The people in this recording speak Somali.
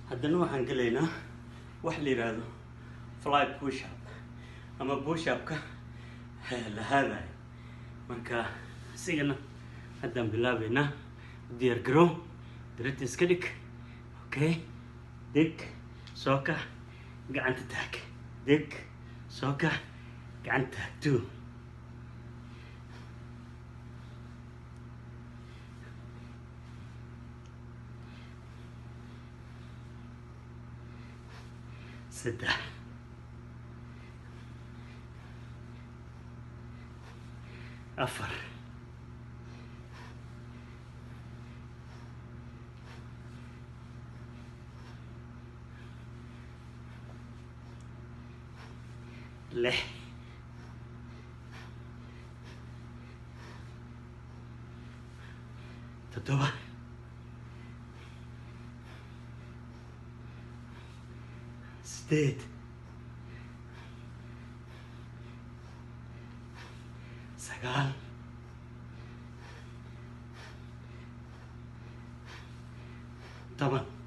haddana waxaan gelaynaa wax la yiraahdo fly push up ama push upka la haadayo. marka isigana haddaan bilaabaynaa. diyaar garow, direct iska dhig. okay, deg soo kac, gacanta taag, deg soo kac, gacanta taag. 2 3 4 6 7 8 9 10